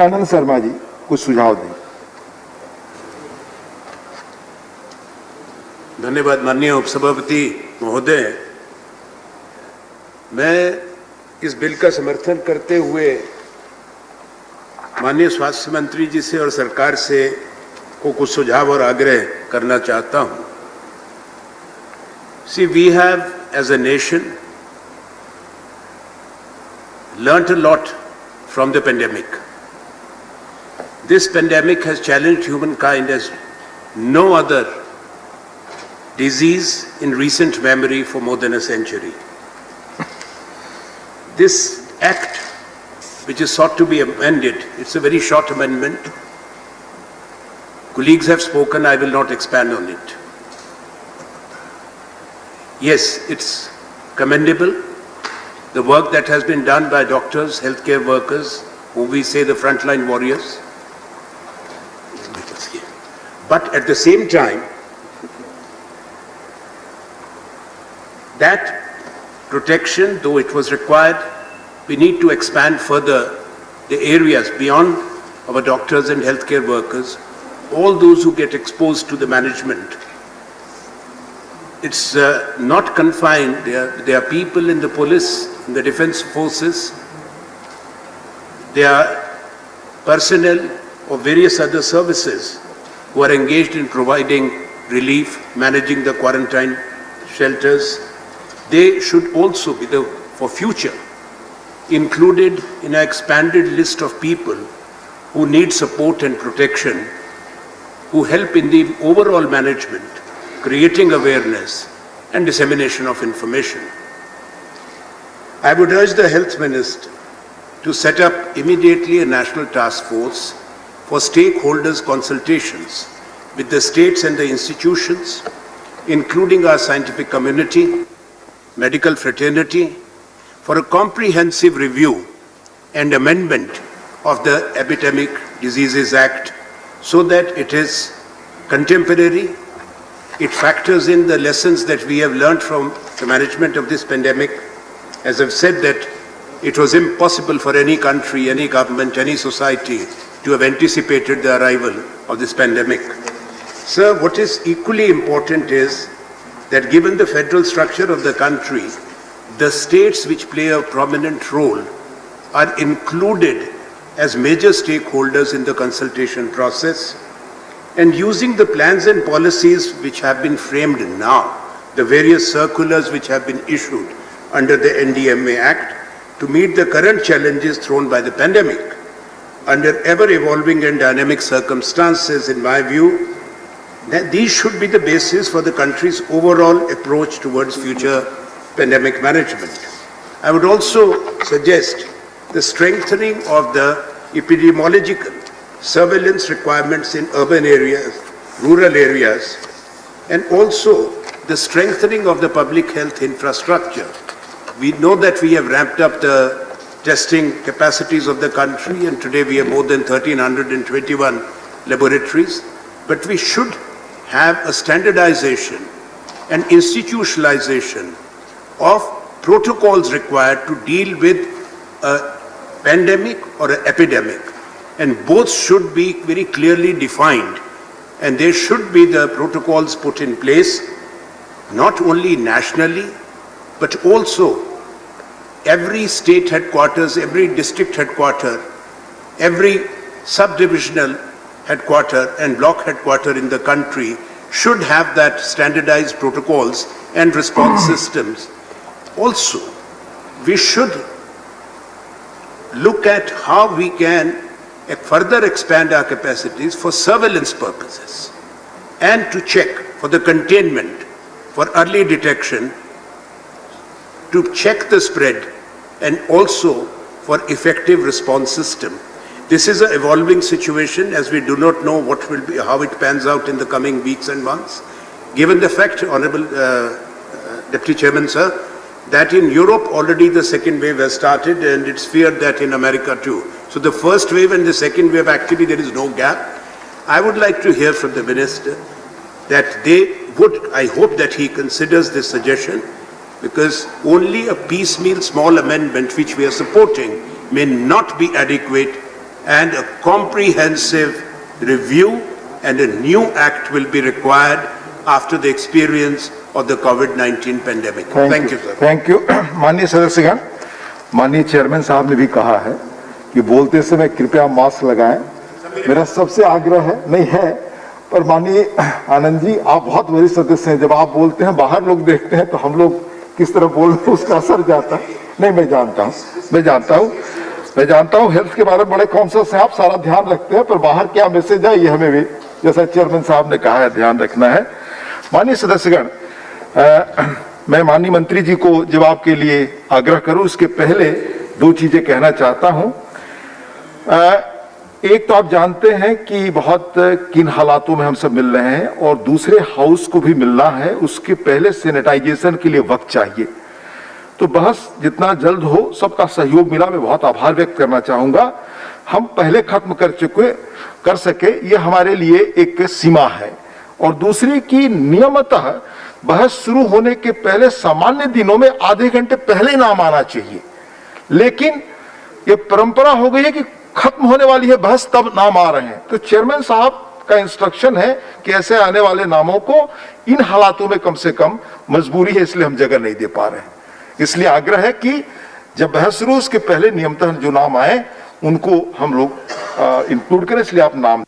आनंद शर्मा जी कुछ सुझाव दें। धन्यवाद माननीय उपसभापति महोदय। मैं इस बिल का समर्थन करते हुए माननीय स्वास्थ्य मंत्री जी से और सरकार से को कुछ सुझाव और आग्रह करना चाहता हूं। See, we have as a nation learnt a lot from the pandemic. This pandemic has challenged humankind as no other disease in recent memory for more than a century. This act, which is sought to be amended, it's a very short amendment. Colleagues have spoken, I will not expand on it. Yes, it's commendable, the work that has been done by doctors, healthcare workers, whom we say the frontline warriors. But at the same time, that protection, though it was required, we need to expand further the areas beyond our doctors and healthcare workers, all those who get exposed to the management. It's not confined. There are people in the police, in the defense forces, there are personnel of various other services who are engaged in providing relief, managing the quarantine shelters. They should also be, for future, included in an expanded list of people who need support and protection, who help in the overall management, creating awareness and dissemination of information. I would urge the Health Minister to set up immediately a national task force for stakeholders' consultations with the states and the institutions, including our scientific community, medical fraternity, for a comprehensive review and amendment of the Epidemic Diseases Act so that it is contemporary, it factors in the lessons that we have learned from the management of this pandemic. As I've said, that it was impossible for any country, any government, any society to have anticipated the arrival of this pandemic. Sir, what is equally important is that given the federal structure of the country, the states which play a prominent role are included as major stakeholders in the consultation process, and using the plans and policies which have been framed now, the various circulars which have been issued under the NDMA Act to meet the current challenges thrown by the pandemic. Under ever-evolving and dynamic circumstances, in my view, that these should be the basis for the country's overall approach towards future pandemic management. I would also suggest the strengthening of the epidemiological surveillance requirements in urban areas, rural areas, and also the strengthening of the public health infrastructure. We know that we have ramped up the testing capacities of the country, and today we have more than 1,321 laboratories, but we should have a standardization and institutionalization of protocols required to deal with a pandemic or an epidemic, and both should be very clearly defined, and there should be the protocols put in place not only nationally but also every state headquarters, every district headquarter, every subdivisional headquarter and block headquarter in the country should have that standardized protocols and response systems. Also, we should look at how we can further expand our capacities for surveillance purposes and to check for the containment, for early detection, to check the spread, and also for effective response system. This is an evolving situation, as we do not know what will be, how it pans out in the coming weeks and months. Given the fact, Honorable Deputy Chairman, sir, that in Europe already the second wave has started, and it's feared that in America too. So the first wave and the second wave, actually there is no gap. I would like to hear from the Minister that they would, I hope that he considers this suggestion, because only a piecemeal small amendment which we are supporting may not be adequate and a comprehensive review and a new act will be required after the experience of the COVID-19 pandemic. Thank you, sir. Thank you. माननीय सदस्यगण, माननीय chairman साहब ने भी कहा है कि बोलते समय कृपया मास्क लगाएं। मेरा सबसे आग्रह है, नहीं है, पर माननीय आनंद जी, आप बहुत वरिष्ठ सदस्य हैं, जब आप बोलते हैं बाहर लोग देखते हैं तो हम लोग किस तरह बोल रहे हैं उसका असर जाता है। नहीं, मैं जानता हूँ हेल्थ के बारे में बड़े कॉन्शियस हैं आप, सारा ध्यान रखते हैं, पर बाहर क्या मैसेज है ये हमें भी, जैसा चेयरमैन साहब ने कहा है, ध्यान रखना है। माननीय सदस्यगण, मैं माननीय मंत्री जी को जवाब के लिए आग्रह करूं, इसके पहले दो चीजें कहना चाहता हूं। एक तो आप जानते हैं कि बहुत किन हालातों में हम सब मिल रहे हैं, और दूसरे हाउस को भी मिलना है, उसके पहले सैनिटाइजेशन के लिए वक्त चाहिए। तो बहस जितना जल्द हो, सबका सहयोग मिला, मैं बहुत आभार व्यक्त करना चाहूंगा। हम पहले खत्म कर सके, ये हमारे लिए एक सीमा है। और दूसरी की नियमतः बहस शुरू होने के पहले सामान्य दिनों में आधे घंटे पहले नाम आना चाहिए, लेकिन ये परंपरा हो गई है कि खत्म होने वाली है बहस तब नाम आ रहे हैं। तो चेयरमैन साहब का इंस्ट्रक्शन है कि ऐसे आने वाले नामों को इन हालातों में कम से कम मजबूरी है, इसलिए हम जगह नहीं दे पा रहे हैं। इसलिए आग्रह है कि जब बहस शुरू उसके पहले नियमतः जो नाम आए उनको हम लोग इंक्लूड करें, इसलिए आप नाम